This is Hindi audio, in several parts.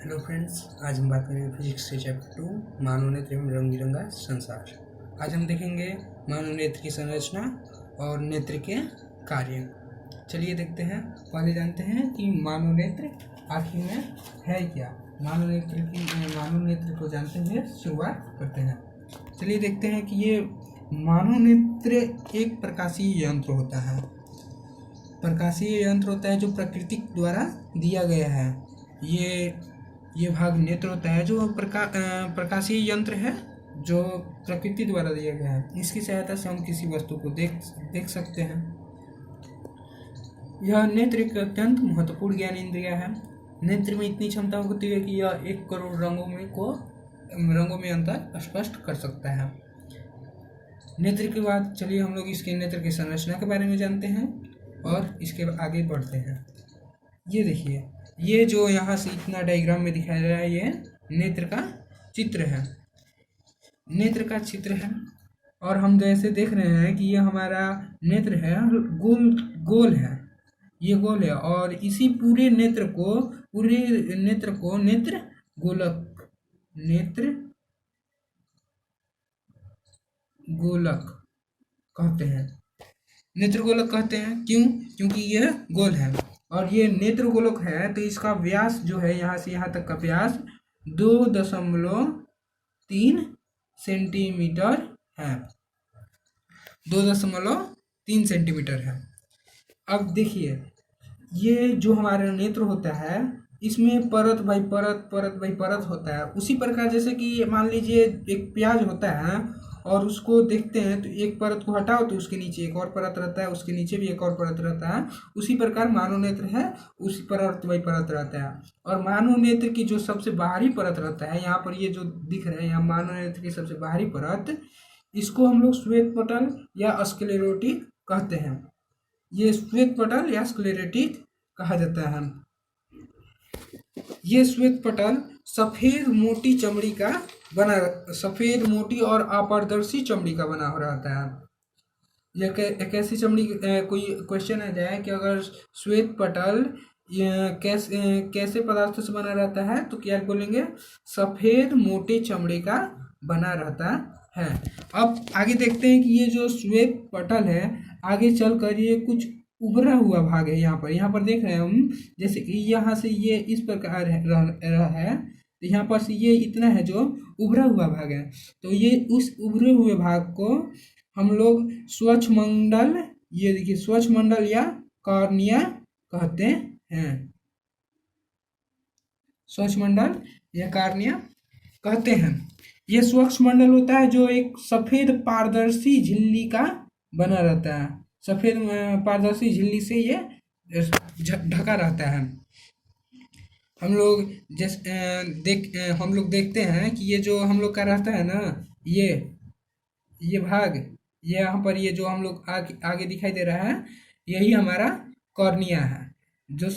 हेलो फ्रेंड्स, आज हम बात करेंगे फिजिक्स से चैप्टर 2 मानव नेत्र एवं रंग बिरंगा संसार। आज हम देखेंगे मानव नेत्र की संरचना और नेत्र के कार्य। चलिए देखते हैं। पहले जानते हैं कि मानव नेत्र आखिर में है क्या। मानव नेत्र को जानते हुए शुरुआत करते हैं। चलिए देखते हैं कि ये मानव नेत्र एक प्रकाशीय यंत्र होता है। प्रकाशीय यंत्र होता है जो प्रकृति द्वारा दिया गया है। ये भाग नेत्र होता है जो प्रकाशीय यंत्र है जो प्रकृति द्वारा दिया गया है। इसकी सहायता से हम किसी वस्तु को देख सकते हैं। यह नेत्र एक अत्यंत महत्वपूर्ण ज्ञान इंद्रिय है। नेत्र में इतनी क्षमता होती है कि यह 1 करोड़ रंगों में अंतर स्पष्ट कर सकता है। नेत्र के बाद चलिए हम लोग इसके नेत्र की संरचना के बारे में जानते हैं और इसके आगे बढ़ते हैं। ये देखिए, ये जो यहाँ से इतना डायग्राम में दिखाया जा रहा है, ये नेत्र का चित्र है। नेत्र का चित्र है और हम जैसे देख रहे हैं कि ये हमारा नेत्र है, गोल है। ये गोल है और इसी पूरे नेत्र को नेत्र गोलक कहते हैं। नेत्र गोलक कहते हैं क्यों? क्योंकि यह गोल है और ये नेत्र गोलक है तो इसका व्यास जो है यहाँ से यहाँ तक का व्यास 2.3 सेंटीमीटर है। 2.3 सेंटीमीटर है। अब देखिए, ये जो हमारा नेत्र होता है इसमें परत बाई परत होता है। उसी प्रकार जैसे कि मान लीजिए एक प्याज होता है और उसको देखते हैं तो एक परत को हटाओ तो उसके नीचे एक और परत रहता है, उसके नीचे भी एक और परत रहता है। उसी प्रकार मानव नेत्र है, उसी परत बाई परत रहता है। और मानव नेत्र की जो सबसे बाहरी परत रहता है, यहाँ पर ये जो दिख रहा है यहाँ मानव नेत्र की सबसे बाहरी परत, इसको हम लोग श्वेत पटल या स्क्लेरोटिक कहते हैं। ये श्वेत पटल या स्क्लेरोटिक कहा जाता है। ये श्वेत पटल सफेद मोटी और अपारदर्शी चमड़ी का बना हो रहता है। यह एक ऐसी चमड़ी, कोई क्वेश्चन आ जाए कि अगर श्वेत पटल कैसे पदार्थों से बना रहता है तो क्या बोलेंगे? सफेद मोटी चमड़ी का बना रहता है। अब आगे देखते हैं कि ये जो श्वेत पटल है आगे चलकर ये कुछ उभरा हुआ भाग है। यहाँ पर देख रहे हैं हम, जैसे कि यहाँ से ये इस प्रकार रहा है तो यहाँ पर से ये इतना है जो उभरा हुआ भाग है। तो ये उस उभरे हुए भाग को हम लोग स्वच्छमंडल, ये देखिए स्वच्छमंडल या कॉर्निया कहते हैं। स्वच्छमंडल या कॉर्निया कहते हैं। ये स्वच्छमंडल होता है जो एक सफेद पारदर्शी झिल्ली का बना रहता है। सफेद पारदर्शी झिल्ली से ये ढका रहता है। हम लोग देखते हैं कि ये जो हम लोग का रहता है ना, ये भाग, ये यहाँ पर ये जो हम लोग आगे दिखाई दे रहा है, यही हमारा कॉर्निया है जो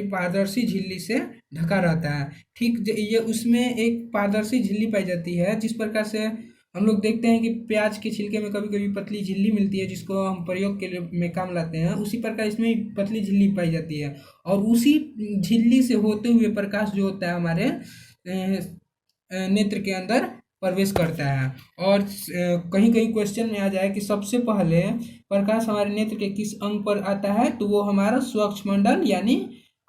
पारदर्शी झिल्ली से ढका रहता है। ठीक ये उसमें एक पारदर्शी झिल्ली पाई जाती है। जिस प्रकार से हम लोग देखते हैं कि प्याज के छिलके में कभी कभी पतली झिल्ली मिलती है जिसको हम प्रयोग के लिए में काम लाते हैं, उसी प्रकार इसमें पतली झिल्ली पाई जाती है। और उसी झिल्ली से होते हुए प्रकाश जो होता है हमारे नेत्र के अंदर प्रवेश करता है। और कहीं कहीं क्वेश्चन में आ जाए कि सबसे पहले प्रकाश हमारे नेत्र के किस अंग पर आता है, तो वो हमारा स्वच्छमंडल यानी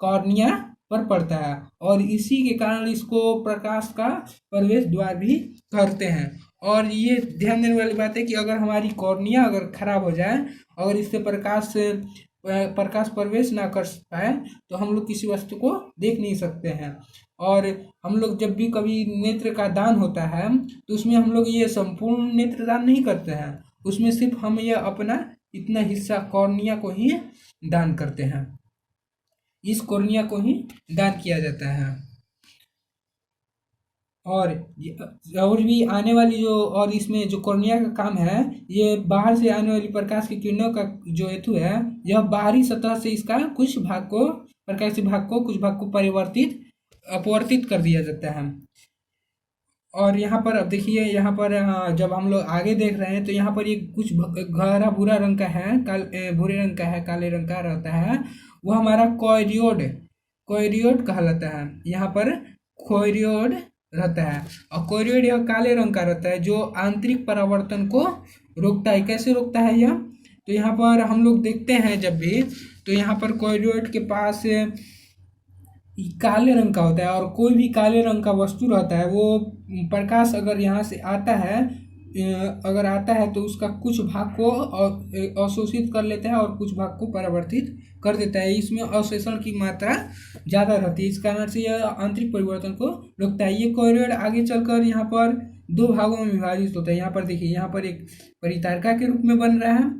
कॉर्निया पर पड़ता है। और इसी के कारण इसको प्रकाश का प्रवेश द्वार भी कहते हैं। और ये ध्यान देने वाली बात है कि अगर हमारी कॉर्निया अगर खराब हो जाए, अगर इससे प्रकाश प्रवेश ना कर पाए तो हम लोग किसी वस्तु को देख नहीं सकते हैं। और हम लोग जब भी कभी नेत्र का दान होता है तो उसमें हम लोग ये संपूर्ण नेत्र दान नहीं करते हैं, उसमें सिर्फ हम ये अपना इतना हिस्सा कॉर्निया को ही दान करते हैं। इस कॉर्निया को ही दान किया जाता है। और भी आने वाली और इसमें जो कॉर्निया का काम है, ये बाहर से आने वाली प्रकाश की किरणों का जो हेतु है, यह बाहरी सतह से इसका कुछ भाग को अपवर्तित कर दिया जाता है। और यहाँ पर अब देखिए, यहाँ पर जब हम लोग आगे देख रहे हैं तो यहाँ पर ये कुछ गहरा भूरा रंग का है, भूरे रंग का है, काले रंग का रहता है, वो हमारा कोरियोड कोरियोड कहलाता है। यहाँ पर कोरियोड रहता है, और कोरियोड यह काले रंग का रहता है जो आंतरिक परावर्तन को रोकता है। कैसे रोकता है यह? तो यहाँ पर हम लोग देखते हैं जब भी, तो यहाँ पर कोरियोड के पास काले रंग का होता है, और कोई भी काले रंग का वस्तु रहता है वो प्रकाश अगर यहाँ से आता है, अगर आता है तो उसका कुछ भाग को अवशोषित कर लेता है और कुछ भाग को परावर्तित कर देता है। इसमें अवशोषण की मात्रा ज़्यादा रहती है, इस कारण से यह आंतरिक परिवर्तन को रोकता है। ये कोरियोड आगे चलकर यहाँ पर दो भागों में विभाजित होता है। यहाँ पर देखिए, यहाँ पर एक परितारिका के रूप में बन रहा है,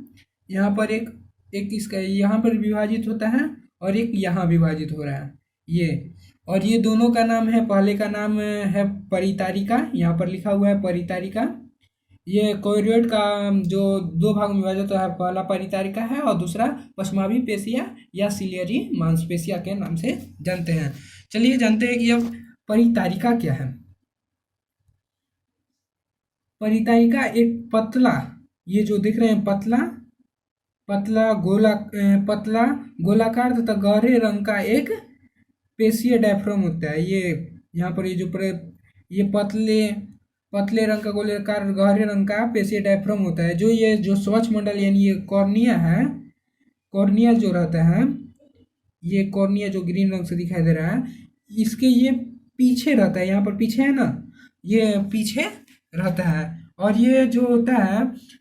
यहाँ पर एक एक इसका यहाँ पर विभाजित होता है, और एक यहाँ विभाजित हो रहा है ये। और ये दोनों का नाम है, पहले का नाम है परितारिका, यहाँ पर लिखा हुआ है परितारिका। ये कोरियोड का जो दो भाग में विभाजित है, पहला परितारिका है और दूसरा पश्चमाभी पेशिया या सिलियरी मांसपेशिया के नाम से जानते हैं। चलिए जानते हैं कि अब परितारिका क्या है। परितारिका एक पतला, ये जो दिख रहे हैं पतला पतला पतला गोलाकार तथा गहरे रंग का एक पेशीय डायफ्राम होता है। ये यहाँ पर ये जो ये पतले पतले रंग का गोलाकार गहरे रंग का पेशीय डायफ्राम होता है, जो ये जो स्वच्छ मंडल यानी ये कॉर्निया है, कॉर्निया जो रहता है, ये कॉर्निया जो ग्रीन रंग से दिखाई दे रहा है, इसके ये पीछे रहता है, यहाँ पर पीछे है ना, ये पीछे रहता है। और ये जो होता है,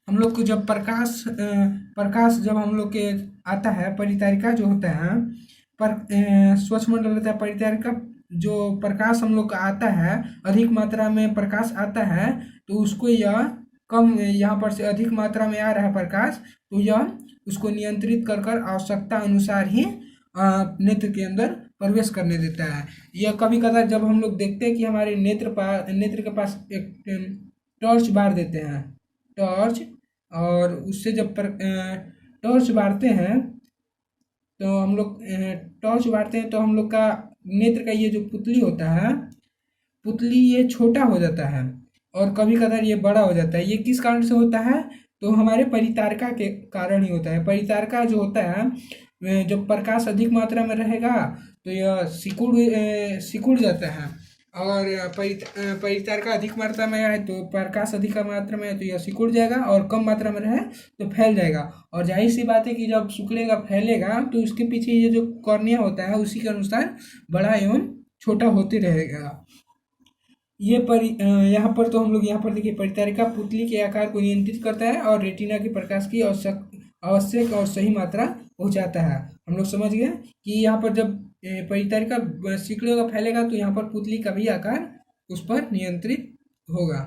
हम लोग को जब प्रकाश जब हम लोग के आता है, परितारिका जो होता है, स्वच्छ मंडल रहता है, परितारिका जो प्रकाश हम लोग का आता है, अधिक मात्रा में प्रकाश आता है, तो उसको यह कम, यहाँ पर से अधिक मात्रा में आ रहा है प्रकाश, तो यह उसको नियंत्रित कर आवश्यकता अनुसार ही नेत्र के अंदर प्रवेश करने देता है। यह कभी कभार जब हम लोग देखते हैं कि हमारे नेत्र के पास एक टॉर्च बार देते हैं, टॉर्च, और उससे जब टॉर्च बारते हैं तो हम लोग टॉर्च बारते हैं तो हम लोग का नेत्र का ये जो पुतली होता है, पुतली ये छोटा हो जाता है और कभी कभार ये बड़ा हो जाता है। ये किस कारण से होता है? तो हमारे परितारिका के कारण ही होता है। परितारिका जो होता है, जब प्रकाश अधिक मात्रा में रहेगा तो यह सिकुड़ जाता है, और परितारिका अधिक मात्रा में है तो प्रकाश अधिक मात्रा में है तो यह सिकुड़ जाएगा, और कम मात्रा में रहे तो फैल जाएगा। और जाहिर सी बात है कि जब सिकुड़ेगा फैलेगा तो उसके पीछे ये जो कॉर्निया होता है उसी के अनुसार बड़ा एवं छोटा होते रहेगा। ये यहाँ पर तो हम लोग यहाँ पर देखिए, परितारिका पुतली के आकार को नियंत्रित करता है और रेटिना के प्रकाश की आवश्यक और सही मात्रा पहुँचाता है। हम लोग समझ गए कि यहाँ पर जब परितारिका सिकुड़ेगा फैलेगा तो यहाँ पर पुतली का भी आकार उस पर नियंत्रित होगा।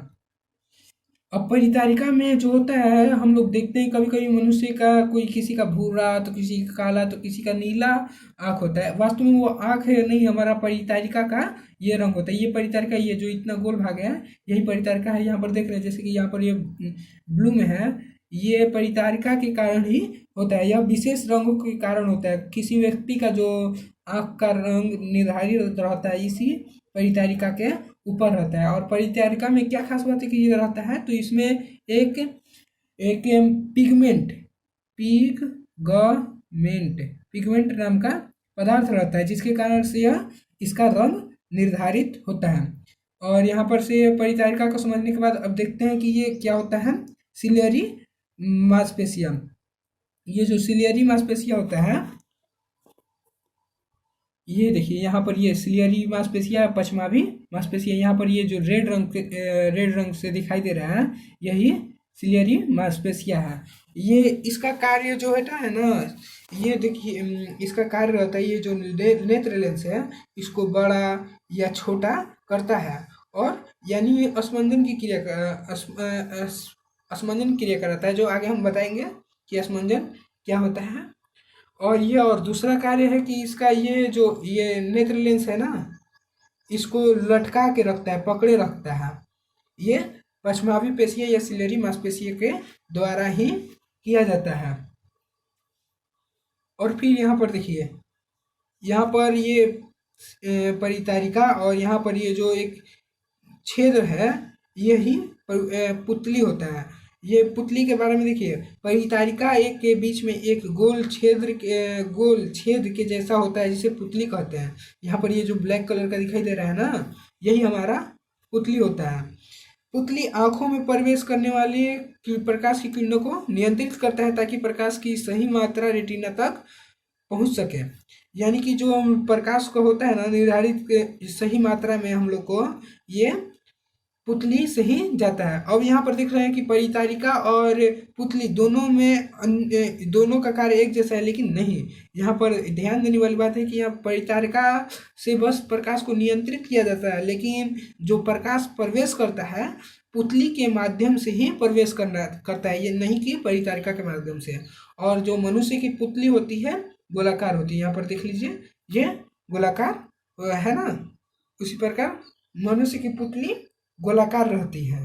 अब परितारिका में जो होता है, हम लोग देखते हैं कभी कभी मनुष्य का, कोई किसी का भूरा तो किसी का काला तो किसी का नीला आँख होता है। वास्तव में वो आँख है नहीं, हमारा परितारिका का ये रंग होता है। ये परितारिका, ये जो इतना गोल भाग है यही परितारिका है। यहाँ पर देख रहे हैं जैसे कि यहाँ पर ये ब्लू में है, ये परितारिका के कारण ही होता है। यह विशेष रंगों के कारण होता है। किसी व्यक्ति का जो आँख का रंग निर्धारित रहता है इसी परितारिका के ऊपर रहता है। और परितारिका में क्या खास बात है कि ये रहता है, तो इसमें एक एक पिगमेंट नाम का पदार्थ रहता है, जिसके कारण से यह इसका रंग निर्धारित होता है। और यहाँ पर से परितारिका को समझने के बाद अब देखते हैं कि ये क्या होता है, सिलियरी मांसपेशिया। ये जो सिलियरी मांसपेशिया होता है, ये देखिए यहाँ पर ये सिलियरी मांसपेशिया, पश्चमाभी मांसपेशिया, यहाँ पर ये जो रेड रंग से दिखाई दे रहा है यही सिलियरी मांसपेशिया है। ये इसका कार्य जो है ना, ये देखिए इसका कार्य रहता है, ये जो नेत्र लेंस है इसको बड़ा या छोटा करता है, और यानी स्पंदन की क्रिया स्पंदन क्रिया कराता है, जो आगे हम बताएंगे कि स्पंदन क्या होता है। और दूसरा कार्य है कि इसका ये नेत्र लेंस है ना, इसको लटका के रखता है, पकड़े रखता है। ये पश्चमाभी पेशिया या सिलियरी मांसपेशिया के द्वारा ही किया जाता है। और फिर यहाँ पर देखिए, यहाँ पर ये परितारिका, और यहाँ पर ये जो एक छेद है यही पुतली होता है। ये पुतली के बारे में देखिए, परितारिका एक के बीच में एक गोल छेद के जैसा होता है जिसे पुतली कहते हैं। यहाँ पर ये जो ब्लैक कलर का दिखाई दे रहा है ना, यही हमारा पुतली होता है। पुतली आंखों में प्रवेश करने वाले प्रकाश की किरणों को नियंत्रित करता है ताकि प्रकाश की सही मात्रा रेटिना तक पहुंच सके। यानी कि जो हम प्रकाश को होता है ना, निर्धारित सही मात्रा में हम लोग को ये पुतली से ही जाता है। अब यहाँ पर देख रहे हैं कि परितारिका और पुतली दोनों का कार्य एक जैसा है, लेकिन नहीं। यहाँ पर ध्यान देने वाली बात है कि यहाँ परितारिका से बस प्रकाश को नियंत्रित किया जाता है, लेकिन जो प्रकाश प्रवेश करता है पुतली के माध्यम से ही प्रवेश करता है, ये नहीं कि परितारिका के माध्यम से। और जो मनुष्य की पुतली होती है गोलाकार होती है। यहाँ पर देख लीजिए, ये गोलाकार है ना, उसी प्रकार मनुष्य की पुतली गोलाकार रहती है।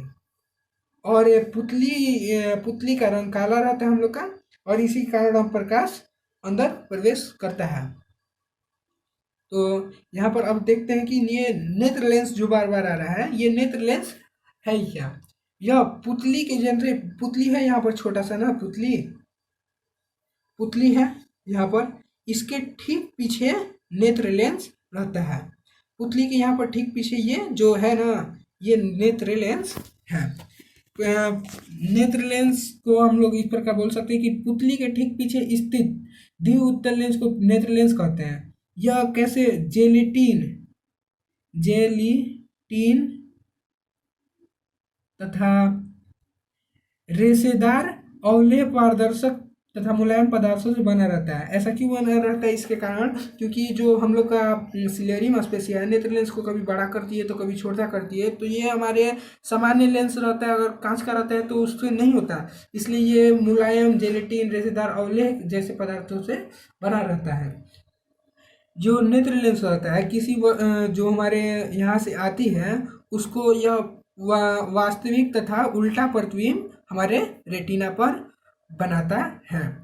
और ये पुतली का रंग काला रहता है हम लोग का, और इसी कारण हम प्रकाश अंदर प्रवेश करता है। तो यहाँ पर अब देखते हैं कि ये नेत्र लेंस जो बार बार आ रहा है, ये नेत्र लेंस है क्या? यह पुतली के पुतली है यहाँ पर, छोटा सा ना पुतली है यहाँ पर, इसके ठीक पीछे नेत्र लेंस रहता है। पुतली के यहाँ पर ठीक पीछे ये जो है ना, ये नेत्र लेंस है। नेत्र लेंस को हम लोग इस प्रकार बोल सकते हैं कि पुतली के ठीक पीछे स्थित द्वि उत्तल लेंस को नेत्र लेंस कहते हैं। यह कैसे जेलेटिन तथा रेशेदार अवलेह पारदर्शक तथा मुलायम पदार्थों से बना रहता है। ऐसा क्यों बना रहता है? इसके कारण क्योंकि जो हम लोग का सिलेरी मांसपेशियां है, नेत्र लेंस को कभी बड़ा करती है तो कभी छोटा करती है। तो ये हमारे सामान्य लेंस रहता है, अगर कांच का रहता है तो उससे नहीं होता, इसलिए ये मुलायम, जेलेटिन, रेशेदार अवलेह जैसे पदार्थों से बना रहता है। जो नेत्र लेंस रहता है जो हमारे यहाँ से आती है, उसको यह वास्तविक तथा उल्टा प्रतिबिंब हमारे रेटिना पर बनाता है।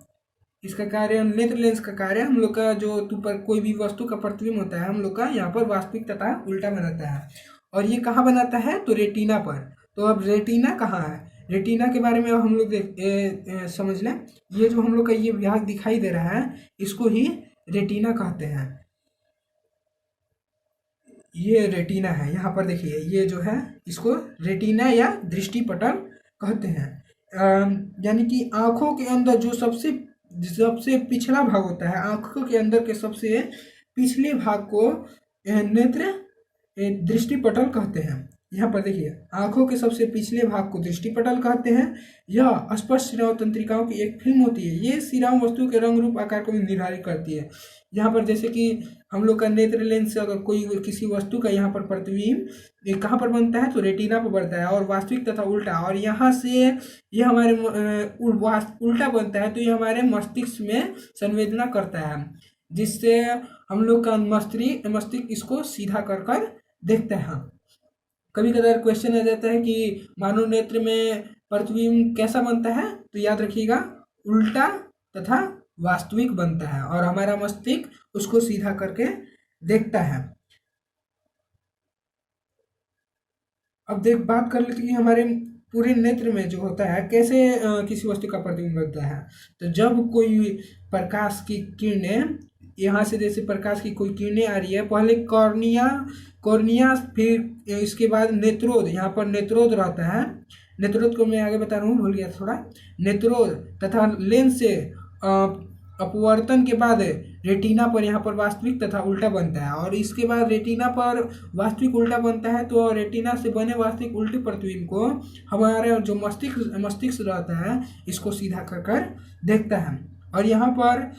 इसका कार्य, नेत्र लेंस का कार्य हम लोग का जो पर कोई भी वस्तु का प्रतिबिंब होता है, हम लोग का यहाँ पर वास्तविक तथा उल्टा बनाता है। और ये कहाँ बनाता है? तो रेटिना पर। तो अब रेटिना कहाँ है? रेटिना के बारे में हम लोग समझ लें। ये जो हम लोग का ये भाग दिखाई दे रहा है, इसको ही रेटिना कहते हैं। ये रेटिना है, यहाँ पर देखिए, ये जो है इसको रेटिना या दृष्टिपटल कहते हैं। यानी कि आंखों के अंदर जो सबसे पिछला भाग होता है, आंखों के अंदर के सबसे पिछले भाग को नेत्र दृष्टिपटल कहते हैं। यहाँ पर देखिए, आंखों के सबसे पिछले भाग को दृष्टिपटल कहते हैं। यह स्पष्ट श्राव तंत्रिकाओं की एक फिल्म होती है। ये श्राव वस्तु के रंग रूप आकार को भी निर्धारित करती है। यहाँ पर जैसे कि हम लोग का नेत्र लेंस से अगर कोई किसी वस्तु का यहाँ पर प्रतिबिंब कहाँ पर बनता है, तो रेटिना पर बनता है, और वास्तविक तथा उल्टा। और यहाँ से ये हमारे उल्टा बनता है, तो ये हमारे मस्तिष्क में संवेदना करता है, जिससे हम लोग का मस्तिष्क इसको सीधा कर देखता है। कभी कभार क्वेश्चन आ जाता है कि मानव नेत्र में प्रतिबिंब कैसा बनता है, तो याद रखिएगा, उल्टा तथा वास्तविक बनता है, और हमारा मस्तिष्क उसको सीधा करके देखता है। अब बात कर लेते हैं कि हमारे पूरे नेत्र में जो होता है कैसे किसी वस्तु का प्रतिबिंब बनता है। तो जब कोई प्रकाश की किरणें, यहाँ से जैसे प्रकाश की कोई किरणें आ रही है, पहले कॉर्निया, फिर इसके बाद नेत्रोद। यहाँ पर नेत्रोद रहता है, नेत्रोद को मैं आगे बता रहा हूँ, भूल गया थोड़ा। नेत्रोद तथा लेंस से अपवर्तन के बाद रेटिना पर यहाँ पर वास्तविक तथा उल्टा बनता है, और इसके बाद रेटिना पर वास्तविक उल्टा बनता है। तो रेटिना से बने वास्तविक उल्टे प्रतिबिंब को हमारा जो मस्तिष्क रहता है, इसको सीधा कर देखता है। और यहाँ पर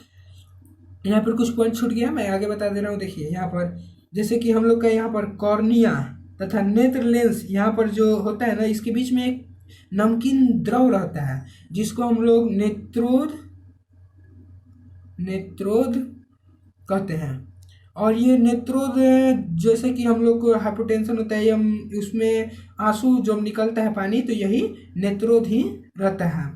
कुछ पॉइंट छूट गया, मैं आगे बता दे रहा हूँ। देखिए, यहाँ पर जैसे कि हम लोग का यहाँ पर कॉर्निया तथा नेत्र लेंस, यहाँ पर जो होता है ना, इसके बीच में एक नमकीन द्रव रहता है, जिसको हम लोग नेत्रोद कहते हैं। और ये नेत्रोद, जैसे कि हम लोग को हाइपोटेंशन होता है, उसमें आंसू जब निकलता है पानी, तो यही नेत्रोद ही रहता है।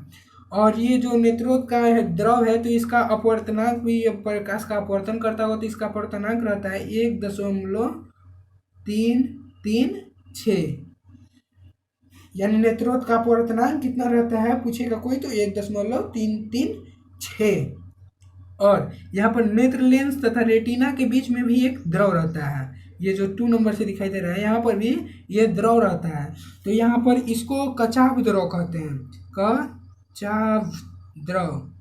और ये जो नेत्रोद का द्रव है, तो इसका अपवर्तनांक भी, प्रकाश का अपवर्तन करता होगा, तो इसका अपवर्तनांक रहता है 1.336। यानी नेत्रोत का अपवर्तनांक कितना रहता है पूछेगा कोई तो 1.336। और यहाँ पर नेत्र लेंस तथा रेटिना के बीच में भी एक द्रव रहता है, ये जो 2 नंबर से दिखाई दे रहा है यहाँ पर भी ये द्रव रहता है। तो यहाँ पर इसको कचाव द्रव कहते हैं, कचाव द्रव।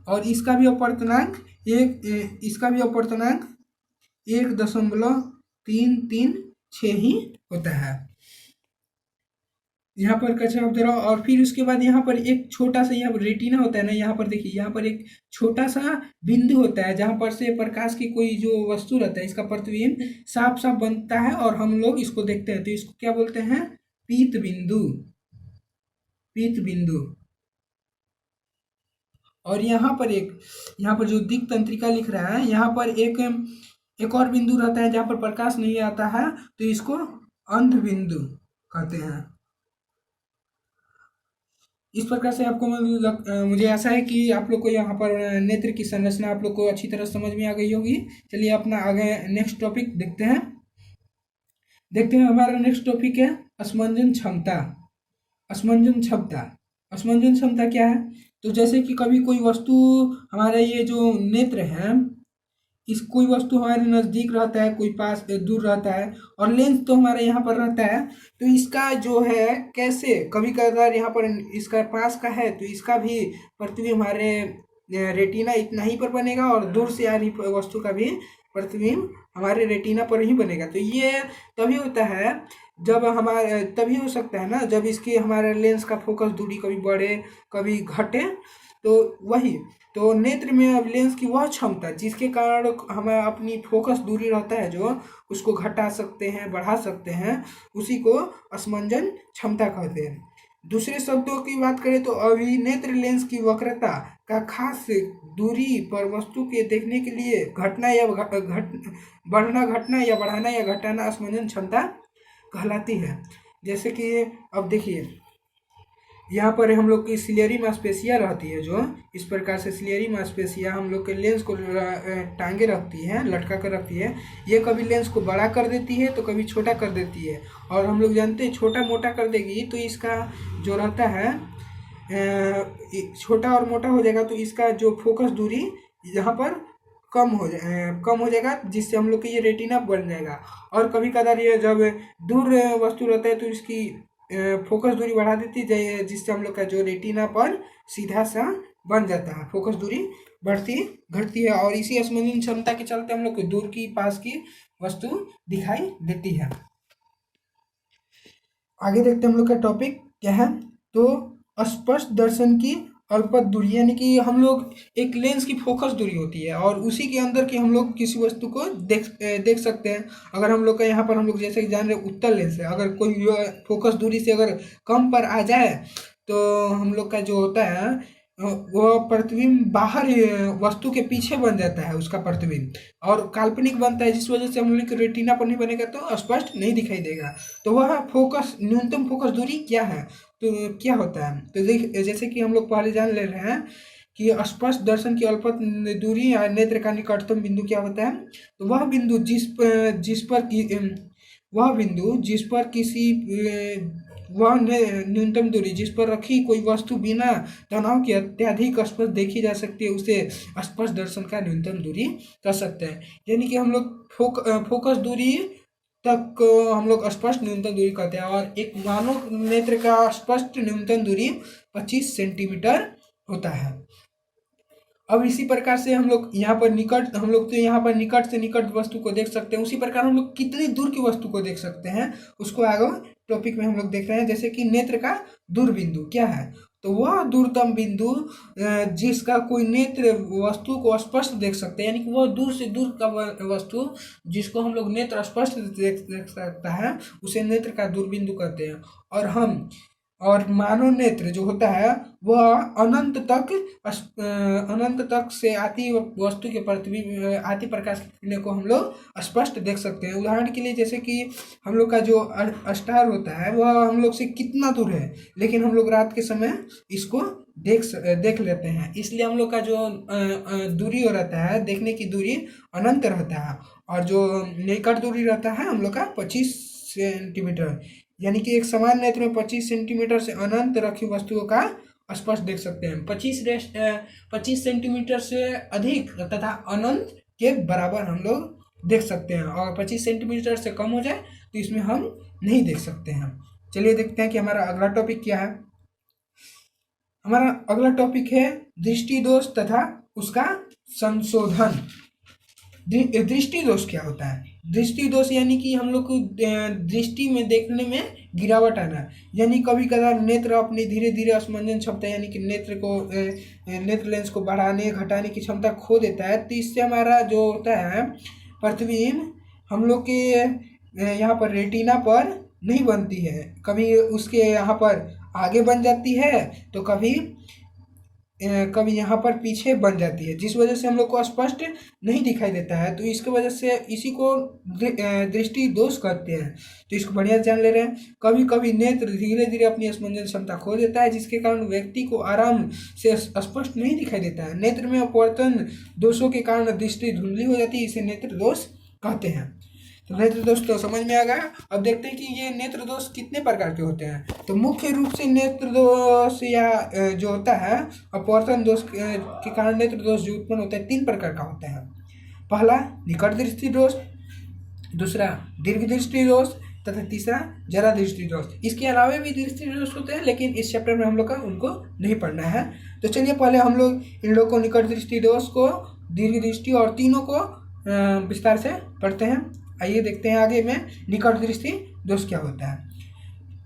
और इसका भी अपवर्तनांक 1.336 ही होता है यहाँ पर कचाव द्रव। और फिर उसके बाद यहाँ पर एक छोटा सा यहाँ रेटिना होता है ना, यहाँ पर देखिए यहाँ पर एक छोटा सा बिंदु होता है जहाँ पर से प्रकाश की कोई जो वस्तु रहता है इसका प्रतिबिंब साफ साफ बनता है और हम लोग इसको देखते हैं, तो इसको क्या बोलते हैं, पीत बिंदु, पीत बिंदु। और यहाँ पर जो दिक् तंत्रिका लिख रहा है यहाँ पर एक और बिंदु रहता है जहाँ पर प्रकाश नहीं आता है, तो इसको अंध बिंदु कहते हैं। इस प्रकार से आपको मुझे आशा है कि आप लोग को यहाँ पर नेत्र की संरचना आप लोग को अच्छी तरह समझ में आ गई होगी। चलिए अपना आगे नेक्स्ट टॉपिक देखते हैं। हमारा नेक्स्ट टॉपिक है असमंजन क्षमता। असमंजन क्षमता, असमंजन क्षमता क्या है, तो जैसे कि कभी कोई वस्तु हमारा ये जो नेत्र है इस कोई वस्तु हमारे नज़दीक रहता है, कोई पास दूर रहता है, और लेंस तो हमारा यहाँ पर रहता है, तो इसका जो है कैसे कभी कभार यहाँ पर इसका पास का है तो इसका भी प्रतिबिंब हमारे रेटिना इतना ही पर बनेगा और दूर से आ रही वस्तु का भी प्रतिबिंब हमारे रेटिना पर ही बनेगा। तो ये तभी होता है जब हमारे तभी हो सकता है ना जब इसकी हमारे लेंस का फोकस दूरी कभी बढ़े कभी घटे, तो वही तो नेत्र में अब लेंस की वह क्षमता जिसके कारण हमें अपनी फोकस दूरी रहता है जो उसको घटा सकते हैं बढ़ा सकते हैं, उसी को असमंजन क्षमता कहते हैं। दूसरे शब्दों की बात करें तो अभिनेत्र लेंस की वक्रता का खास दूरी पर वस्तु के देखने के लिए घटना या बढ़ना घटना या बढ़ाना या घटाना असमंजन क्षमता कहलाती है। जैसे कि अब देखिए यहाँ पर हम लोग की सिलियरी मांसपेशियाँ रहती है, जो इस प्रकार से सिलियरी मांसपेशियाँ हम लोग के लेंस को टांगे रखती हैं, लटका कर रखती है। ये कभी लेंस को बड़ा कर देती है तो कभी छोटा कर देती है, और हम लोग जानते हैं छोटा मोटा कर देगी तो इसका जो रहता है छोटा और मोटा हो जाएगा, तो इसका जो फोकस दूरी यहाँ पर कम हो जाएगा, जिससे हम लोग के ये रेटिना बन जाएगा। और कभी कभार ये जब दूर वस्तु रहता है तो इसकी फोकस दूरी बढ़ा देती है, जिससे हम लोग का जो रेटिना पर सीधा सा बन जाता है, फोकस दूरी बढ़ती घटती है, और इसी असमंजन क्षमता के चलते हम लोग को दूर की पास की वस्तु दिखाई देती है। आगे देखते हैं हम लोग का टॉपिक क्या है, तो अस्पष्ट दर्शन की अल्पत दूरी, यानी कि हम लोग एक लेंस की फोकस दूरी होती है और उसी के अंदर की हम लोग किसी वस्तु को देख सकते हैं। अगर हम लोग का यहाँ पर हम लोग जैसे कि जान रहे उत्तल लेंस है, अगर कोई फोकस दूरी से अगर कम पर आ जाए तो हम लोग का जो होता है वह प्रतिबिंब बाहर वस्तु के पीछे बन जाता है उसका प्रतिबिंब, और काल्पनिक बनता है, जिस वजह से हम लोग के रेटिना पर नहीं बनेगा तो स्पष्ट नहीं दिखाई देगा। तो वह फोकस न्यूनतम फोकस दूरी क्या है, तो क्या होता है, तो जैसे कि हम लोग पहले जान ले रहे हैं कि स्पष्ट दर्शन की अल्पत दूरी या नेत्र का निकटतम बिंदु क्या होता है, तो वह बिंदु जिस पर किसी वह न्यूनतम दूरी जिस पर रखी कोई वस्तु बिना तनाव के अत्यधिक स्पष्ट देखी जा सकती है उसे स्पष्ट दर्शन का न्यूनतम दूरी कह सकते हैं। यानी कि हम लोग फोकस दूरी तक हम लोग स्पष्ट न्यूनतम दूरी कहते हैं, और एक मानव नेत्र का स्पष्ट न्यूनतम दूरी 25 सेंटीमीटर होता है। अब इसी प्रकार से हम लोग तो यहाँ पर निकट से निकट वस्तु को देख सकते हैं, उसी प्रकार हम लोग कितनी दूर की वस्तु को देख सकते हैं उसको आगे टॉपिक में हम लोग देख रहे हैं। जैसे कि नेत्र का दूर बिंदु क्या है, तो वह दूरतम बिंदु जिसका कोई नेत्र वस्तु को स्पष्ट देख सकते हैं, यानी कि वह दूर से दूर का वस्तु जिसको हम लोग नेत्र स्पष्ट देख सकता है उसे नेत्र का दूर बिंदु कहते हैं। और मानव नेत्र जो होता है वह अनंत तक से आती वस्तु के प्रतिबिंब आती प्रकाश की किरणों को हम लोग स्पष्ट देख सकते हैं। उदाहरण के लिए जैसे कि हम लोग का जो स्टार होता है वह हम लोग से कितना दूर है, लेकिन हम लोग रात के समय इसको देख लेते हैं, इसलिए हम लोग का जो दूरी रहता है देखने की दूरी अनंत रहता है, और जो निकट दूरी रहता है हम लोग का 25 सेंटीमीटर। यानी कि एक समान नेत्र में 25 सेंटीमीटर से अनंत रखी वस्तुओं का स्पष्ट देख सकते हैं। 25 सेंटीमीटर से अधिक तथा अनंत के बराबर हम लोग देख सकते हैं, और 25 सेंटीमीटर से कम हो जाए तो इसमें हम नहीं देख सकते हैं। चलिए देखते हैं कि हमारा अगला टॉपिक क्या है। हमारा अगला टॉपिक है दृष्टि दोष तथा उसका संशोधन। दृष्टि दोष क्या होता है? दृष्टि दोष यानी कि हम लोग को दृष्टि में देखने में गिरावट आना, यानी कभी कभार नेत्र अपनी धीरे धीरे असमंजन क्षमता, यानी कि नेत्र लेंस को बढ़ाने घटाने की क्षमता खो देता है। तो इससे हमारा जो होता है प्रतिबिंब हम लोग के यहाँ पर रेटिना पर नहीं बनती है, कभी उसके यहाँ पर आगे बन जाती है तो कभी यहाँ पर पीछे बन जाती है, जिस वजह से हम लोग को स्पष्ट नहीं दिखाई देता है। तो इसकी वजह से इसी को दृष्टि दोष कहते हैं। तो इसको बढ़िया जान ले रहे हैं। कभी कभी नेत्र धीरे धीरे अपनी स्पंदन क्षमता खो देता है, जिसके कारण व्यक्ति को आराम से स्पष्ट नहीं दिखाई देता है। नेत्र में अपवर्तन दोषों के कारण दृष्टि धुंधली हो जाती है, इसे नेत्र दोष कहते हैं। तो नेत्र दोष तो समझ में आ गया। अब देखते हैं कि ये नेत्र दोष कितने प्रकार के होते हैं। तो मुख्य रूप से नेत्र दोष या जो होता है अपवर्तन दोष के कारण नेत्र दोष जो उत्पन्न होता है 3 प्रकार का होता है। पहला निकट दृष्टि दोष, दूसरा दीर्घ दृष्टि दोष तथा तीसरा जरा दृष्टि दोष। इसके अलावा भी दृष्टि दोष होते हैं, लेकिन इस चैप्टर में हम लोग का उनको नहीं पढ़ना है। तो चलिए पहले हम लोग इन लोग को निकट दृष्टि दोष को, दीर्घ दृष्टि और तीनों को विस्तार से पढ़ते हैं। आइए देखते हैं आगे में निकट दृष्टि दोष क्या होता है।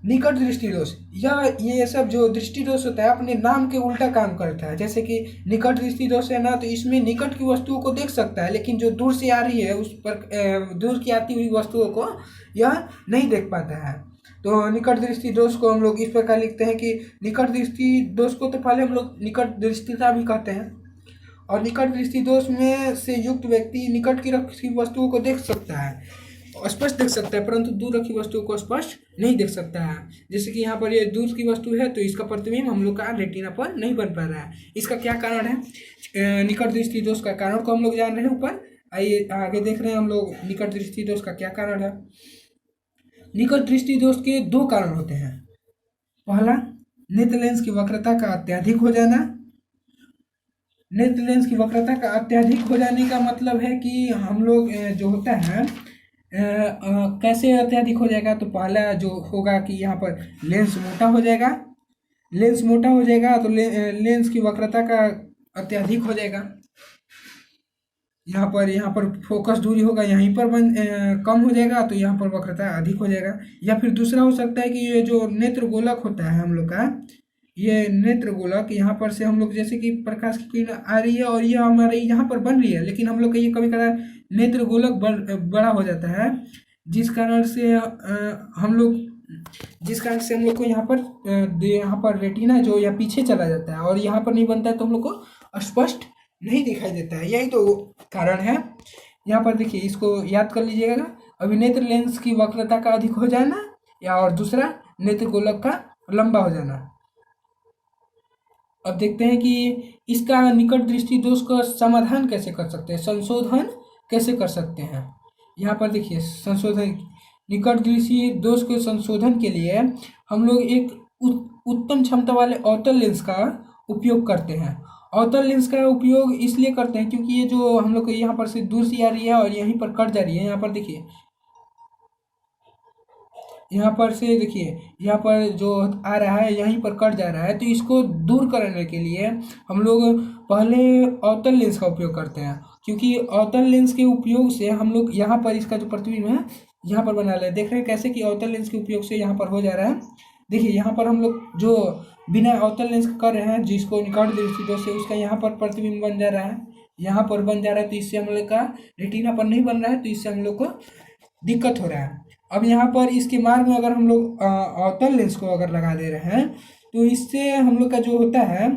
निकट दृष्टि दोष ये सब जो दृष्टि दोष होता है अपने नाम के उल्टा काम करता है। जैसे कि निकट दृष्टि दोष है ना, तो इसमें निकट की वस्तुओं को देख सकता है, लेकिन जो दूर से आ रही है उस पर दूर की आती हुई वस्तुओं को यह नहीं देख पाता है। तो निकट दृष्टि दोष को हम लोग इस प्रकार लिखते हैं कि निकट दृष्टि दोष को तो पहले हम लोग निकट दृष्टिता भी कहते हैं, और निकट दृष्टि दोष में से युक्त व्यक्ति निकट की रखी वस्तुओं को देख सकता है, स्पष्ट देख सकता है, परंतु दूर रखी वस्तुओं को स्पष्ट नहीं देख सकता है। जैसे कि यहाँ पर ये दूर की वस्तु है तो इसका प्रतिबिंब हम लोग का रेटिना पर नहीं बन पा रहा है। इसका क्या कारण है? निकट दृष्टि दोष का कारण को हम लोग जान रहे हैं ऊपर। आइए आगे देख रहे हैं हम लोग निकट दृष्टि दोष का क्या कारण है। निकट दृष्टि दोष के 2 कारण होते हैं। पहला, नेत्र लेंस की वक्रता का अत्यधिक हो जाना। नेत्र लेंस की वक्रता का अत्यधिक हो जाने का मतलब है कि हम लोग जो होता है कैसे अत्यधिक हो जाएगा। तो पहला जो होगा कि यहाँ पर लेंस मोटा हो जाएगा। लेंस मोटा हो जाएगा तो लेंस की वक्रता का अत्यधिक हो जाएगा। यहाँ पर फोकस दूरी होगा, यहीं पर कम हो जाएगा तो यहाँ पर वक्रता अधिक हो जाएगा। या फिर दूसरा हो सकता है कि ये जो नेत्र गोलक होता है हम लोग का, ये नेत्र गोलक यहाँ पर से हम लोग जैसे कि प्रकाश की किरण आ रही है और ये हमारे यहाँ पर बन रही है, लेकिन हम लोग का ये कभी कभार नेत्र गोलक बड़ा हो जाता है, जिस कारण से हम लोग को यहाँ पर रेटिना जो या पीछे चला जाता है और यहाँ पर नहीं बनता है, तो हम लोग को स्पष्ट नहीं दिखाई देता है। यही तो कारण है। यहाँ पर देखिए, इसको याद कर लीजिएगा। अभी नेत्र लेंस की वक्रता का अधिक हो जाना, या और दूसरा नेत्र गोलक का लंबा हो जाना। अब देखते हैं कि इसका निकट दृष्टि दोष का समाधान कैसे कर सकते हैं, संशोधन कैसे कर सकते हैं। यहाँ पर देखिए संशोधन, निकट दृष्टि दोष के संशोधन के लिए हम लोग एक उत्तम क्षमता वाले अवतल लेंस का उपयोग करते हैं। अवतल लेंस का उपयोग इसलिए करते हैं क्योंकि ये जो हम लोग यहाँ पर से दूर से आ रही है और यहीं पर कट जा रही है। यहाँ पर देखिए, यहाँ पर से देखिए, यहाँ पर जो आ रहा है यहीं पर कट जा रहा है, तो इसको दूर करने के लिए हम लोग पहले अवतल लेंस का उपयोग करते हैं। क्योंकि अवतल लेंस के उपयोग से हम लोग यहाँ पर इसका जो प्रतिबिंब है यहाँ पर बना ले। देख रहे हैं कैसे कि अवतल लेंस के उपयोग से यहाँ पर हो जा रहा है। देखिए यहाँ पर हम लोग जो बिना अवतल लेंस कर रहे हैं, जिसको निकट दृष्टि दोष है, उसका यहाँ पर प्रतिबिंब बन जा रहा है, यहाँ पर बन जा रहा है, तो इससे हम लोग का रेटिना पर नहीं बन रहा है, तो इससे हम लोग को दिक्कत हो रहा है। अब यहाँ पर इसके मार्ग में अगर हम लोग अवतल लेंस को अगर लगा दे रहे हैं, तो इससे हम लोग का जो होता है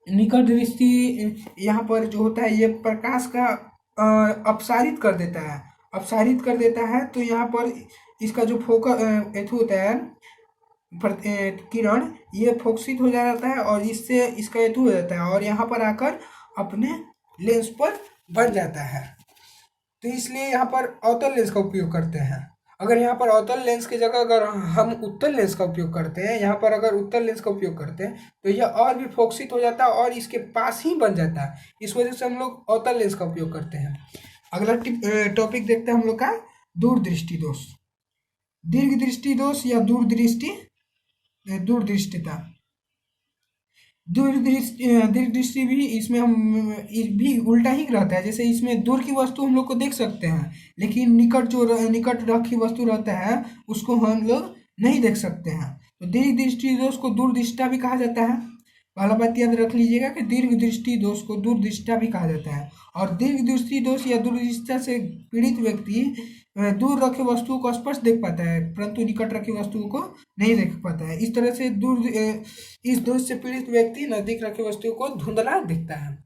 निकट दृष्टि, यहाँ पर जो होता है ये प्रकाश का अपसारित कर देता है। तो यहाँ पर इसका जो फोकस एथू होता है किरण, ये फोकसित हो जाता है और इससे इसका एथू हो जाता है और यहाँ पर आकर अपने लेंस पर बन जाता है। तो इसलिए यहाँ पर अवतल लेंस का उपयोग करते हैं। अगर यहाँ पर अवतल लेंस की जगह अगर हम उत्तल लेंस का उपयोग करते हैं, यहाँ पर अगर उत्तल लेंस का उपयोग करते हैं तो यह और भी फोकसित हो जाता है और इसके पास ही बन जाता है। इस वजह से हम लोग अवतल लेंस का उपयोग करते हैं। अगला टॉपिक देखते हैं हम लोग का दूरदृष्टि दोष। दीर्घ दृष्टि दोष या दूरदृष्टिता। दीर्घ दृष्टि भी इसमें हम भी उल्टा ही रहता है। जैसे इसमें दूर की वस्तु हम लोग को देख सकते हैं, लेकिन निकट रखी वस्तु रहता है उसको हम लोग नहीं देख सकते हैं। तो दीर्घ दृष्टि दोष को दूरदृष्टा भी कहा जाता है। पहला बात याद रख लीजिएगा कि दीर्घ दृष्टि दोष को दूरदृष्टा भी कहा जाता है। और दीर्घ दृष्टि दोष या दूरदृष्टा से पीड़ित व्यक्ति दूर रखे वस्तुओं को स्पष्ट देख पाता है, परंतु निकट रखी वस्तुओं को नहीं देख पाता है। इस तरह से इस दोष से पीड़ित व्यक्ति नजदीक रखी वस्तुओं को धुंधला दिखता है।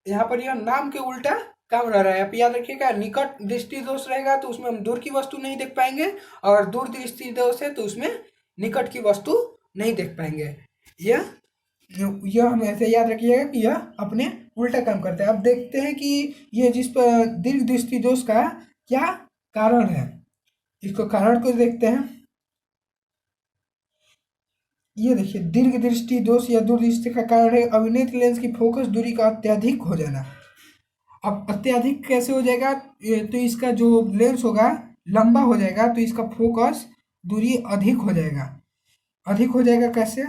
यहाँ पर यह नाम के उल्टा काम रह रहा है। आप याद रखिएगा, निकट दृष्टि दोष रहेगा तो उसमें हम दूर की वस्तु नहीं देख पाएंगे, और दूर दृष्टि दोष है तो उसमें निकट की वस्तु नहीं देख पाएंगे। यह हम ऐसे याद रखिएगा कि यह अपने उल्टा काम करता है। अब देखते हैं कि ये जिस पर दीर्घ दृष्टि दोष का क्या कारण है, इसको कारण को देखते हैं। ये देखिए, दीर्घ दृष्टि दोष या दूरदृष्टि का कारण है अभिनेत्र लेंस की फोकस दूरी का अत्यधिक हो जाना। अब अत्यधिक कैसे हो जाएगा, तो इसका जो लेंस होगा लंबा हो जाएगा, तो इसका फोकस दूरी अधिक हो जाएगा। अधिक हो जाएगा कैसे,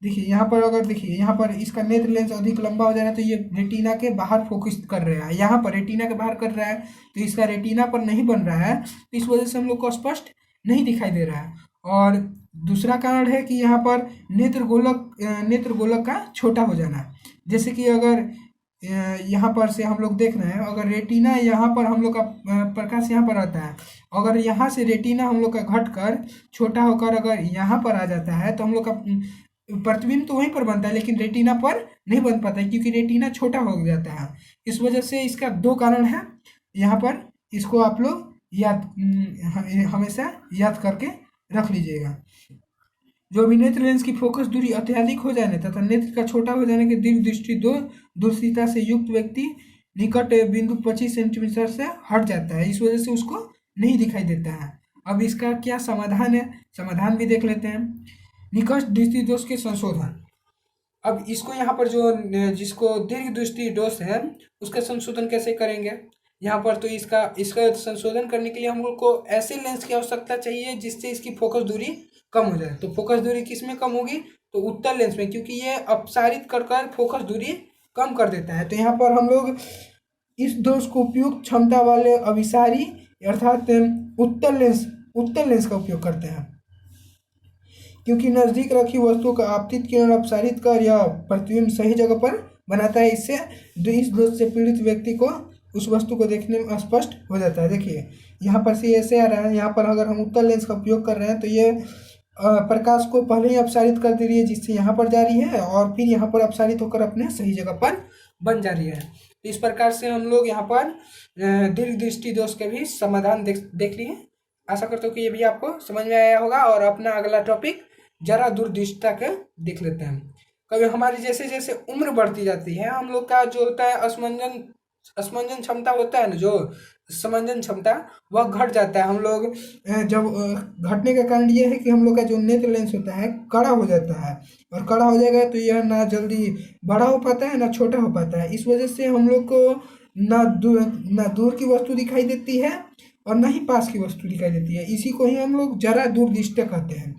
देखिए यहाँ पर अगर देखिए यहाँ पर इसका नेत्र लेंस अधिक लंबा हो जा रहा है तो ये रेटिना के बाहर फोकस कर रहा है। यहाँ पर रेटिना के बाहर कर रहा है तो इसका रेटिना पर नहीं बन रहा है, तो इस वजह से हम लोग को स्पष्ट नहीं दिखाई दे रहा है। और दूसरा कारण है कि यहाँ पर नेत्र गोलक का छोटा हो जाना। जैसे कि अगर यहाँ पर से हम लोग देख रहे हैं, अगर रेटिना यहाँ पर हम लोग का प्रकाश यहाँ पर आता है, अगर यहाँ से रेटिना हम लोग का घटकर छोटा होकर अगर यहाँ पर आ जाता है तो हम लोग का प्रतिबिंब तो वहीं पर बनता है, लेकिन रेटिना पर नहीं बन पाता है क्योंकि रेटिना छोटा हो जाता है। इस वजह से इसका दो कारण है यहाँ पर, इसको आप लोग हमेशा याद करके रख लीजिएगा। जो भी नेत्र लेंस की फोकस दूरी अत्यधिक हो जाने तथा नेत्र का छोटा हो जाने के दीर्घ दृष्टि दूरदृष्टिता से युक्त व्यक्ति निकट बिंदु 25 सेंटीमीटर से हट जाता है। इस वजह से उसको नहीं दिखाई देता है। अब इसका क्या समाधान है, समाधान भी देख लेते हैं। निकट दृष्टि दोष के संशोधन। अब इसको यहाँ पर जो जिसको दीर्घ दृष्टि दोष है उसका संशोधन कैसे करेंगे, यहाँ पर तो इसका संशोधन करने के लिए हम लोग को ऐसे लेंस की आवश्यकता चाहिए जिससे इसकी फोकस दूरी कम हो जाए। तो फोकस दूरी किस में कम होगी, तो उत्तल लेंस में, क्योंकि ये अपसारित कर फोकस दूरी कम कर देता है। तो यहाँ पर हम लोग इस दोष को उपयुक्त क्षमता वाले अभिसारी अर्थात उत्तल लेंस का उपयोग करते हैं, क्योंकि नजदीक रखी वस्तु का आपतित किरण अपसारित कर यह प्रतिबिंब सही जगह पर बनाता है। इससे इस दोष से पीड़ित व्यक्ति को उस वस्तु को देखने में स्पष्ट हो जाता है। देखिए यहाँ पर से ऐसे आ रहा है, यहाँ पर अगर हम उत्तल लेंस का उपयोग कर रहे हैं तो ये प्रकाश को पहले ही अपसारित कर दे रही है, जिससे यहाँ पर जा रही है और फिर यहाँ पर अपसारित होकर अपने सही जगह पर बन जा रही है। तो इस प्रकार से हम लोग यहाँ पर दीर्घ दृष्टि दोष के भी समाधान देख लिए। आशा करता हूँ कि ये भी आपको समझ में आया होगा। और अपना अगला टॉपिक जरा दूरदृष्टिता के देख लेते हैं। कभी हमारी जैसे जैसे उम्र बढ़ती जाती है हम लोग का जो होता है असमंजन क्षमता होता है ना, जो समंजन क्षमता वह घट जाता है। हम लोग जब घटने का कारण ये है कि हम लोग का जो नेत्र लेंस होता है कड़ा हो जाता है, और कड़ा हो जाएगा तो यह ना जल्दी बड़ा हो पाता है ना छोटा हो पाता है। इस वजह से हम लोग को ना दूर की वस्तु दिखाई देती है और ना ही पास की वस्तु दिखाई देती है। इसी को ही हम लोग जरा दूरदृष्टि कहते हैं।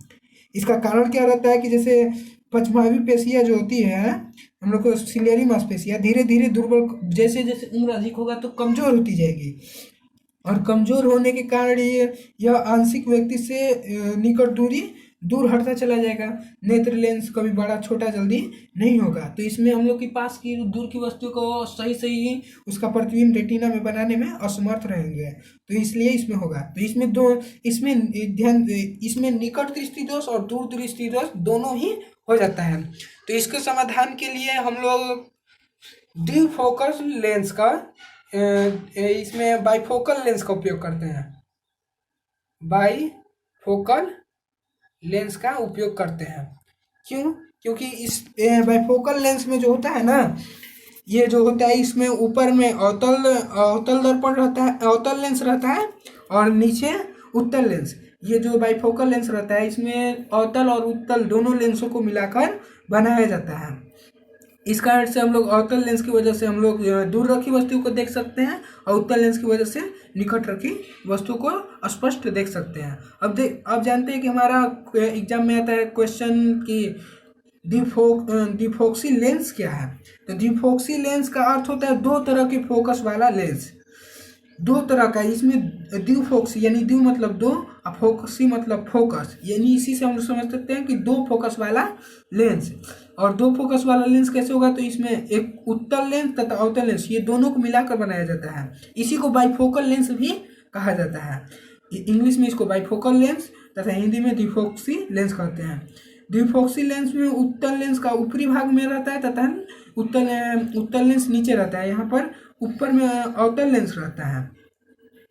इसका कारण क्या रहता है कि जैसे पचमावी पेशियाँ जो होती है हम लोग को सिलियरी मांसपेशियाँ धीरे धीरे दुर्बल, जैसे जैसे उम्र अधिक होगा तो कमजोर होती जाएगी, और कमजोर होने के कारण यह आंशिक व्यक्ति से निकट दूर हटता चला जाएगा। नेत्र लेंस कभी बड़ा छोटा जल्दी नहीं होगा। तो इसमें हम लोग के पास की दूर की वस्तु को सही उसका प्रतिबिंब रेटिना में बनाने में असमर्थ रहेंगे, तो इसलिए इसमें होगा। तो इसमें निकट दृष्टि दोष और दूर दृष्टि दोष दोनों ही हो जाता है। तो इसके समाधान के लिए हम लोग द्विफोकल लेंस का इसमें बाइफोकल लेंस का उपयोग करते हैं। बाइफोकल लेंस का उपयोग करते हैं। क्यों? क्योंकि इस बाइफोकल लेंस में जो होता है ना, ये जो होता है इसमें ऊपर में अवतल अवतल दर्पण रहता है, अवतल लेंस रहता है, और नीचे उत्तल लेंस। ये जो बाइफोकल लेंस रहता है इसमें अवतल और उत्तल दोनों लेंसों को मिलाकर बनाया जाता है। इस कारण से हम लोग अवतल लेंस की वजह से हम लोग दूर रखी वस्तु को देख सकते हैं, और उत्तल लेंस की वजह से निकट रखी वस्तु को स्पष्ट देख सकते हैं। अब जानते हैं कि हमारा एग्जाम में आता है क्वेश्चन कि डिफोक्सी लेंस क्या है। तो डिफोक्सी लेंस का अर्थ होता है दो तरह के फोकस वाला लेंस। दो तरह का, इसमें द्विफोक्सी यानी द्वि मतलब दो, और फोकसी मतलब फोकस, यानी इसी से हम लोग समझ सकते हैं कि दो फोकस वाला लेंस। और दो फोकस वाला लेंस कैसे होगा, तो इसमें एक उत्तल लेंस तथा अवतल लेंस, ये दोनों को मिलाकर बनाया जाता है। इसी को बाइफोकल लेंस भी कहा जाता है। इंग्लिश में इसको बाइफोकल लेंस तथा हिंदी में द्विफोक्सी लेंस कहते हैं। द्विफोक्सी लेंस में उत्तल लेंस का ऊपरी भाग में रहता है तथा उत्तल लेंस नीचे रहता है। यहाँ पर ऊपर में अवतल लेंस रहता है,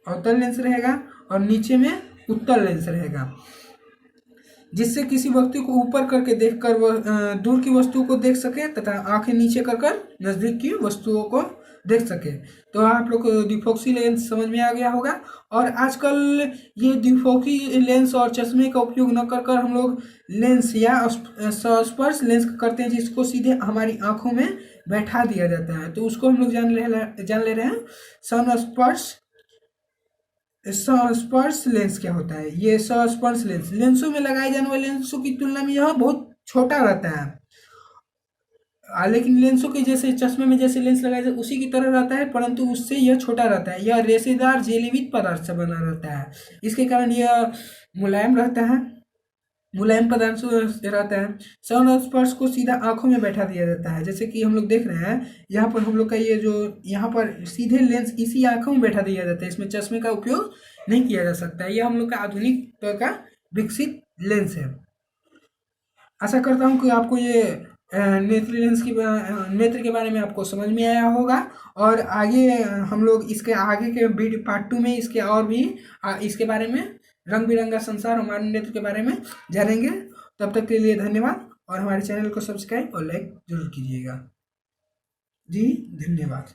अवतल लेंस रहेगा, और नीचे में उत्तल लेंस रहेगा, जिससे किसी वस्तु को ऊपर करके देखकर वह दूर की वस्तु को देख सके तथा आंखें नीचे कर नजदीक की वस्तुओं को देख सके। तो आप लोग को द्विफोक्सी लेंस समझ में आ गया होगा। और आजकल ये द्विफोक्सी लेंस और चश्मे का उपयोग न कर हम लोग लेंस या संस्पर्श लेंस करते हैं, जिसको सीधे हमारी आंखों में बैठा दिया जाता है। तो उसको हम लोग जान ले रहे हैं संस्पर्श लेंस क्या होता है। ये संस्पर्श लेंस लेंसों में लगाए जाने वाले लेंसों की तुलना में यह बहुत छोटा रहता है, लेकिन लेंसों के जैसे चश्मे में जैसे लेंस लगाए जाते उसी की तरह रहता है, परंतु उससे यह छोटा रहता है। यह रेशेदार जेलीवित पदार्थ से बना रहता है, इसके कारण यह मुलायम रहता है, मुलायम पदार्थ से रहता है। संस्पर्श को सीधा आंखों में बैठा दिया जाता है, जैसे कि हम लोग देख रहे हैं यहाँ पर हम लोग का ये जो यहाँ पर सीधे लेंस इसी आंखों में बैठा दिया जाता है, इसमें चश्मे का उपयोग नहीं किया जा सकता है। यह हम लोग का आधुनिक तरह का विकसित लेंस है। आशा करता हूँ कि आपको ये नेत्र के बारे में आपको समझ में आया होगा। और आगे हम लोग इसके आगे के वीडियो पार्ट 2 में इसके और भी इसके बारे में रंग बिरंगा संसार हमारे नेत्र के बारे में जानेंगे। तब तक के लिए धन्यवाद, और हमारे चैनल को सब्सक्राइब और लाइक जरूर कीजिएगा। जी धन्यवाद।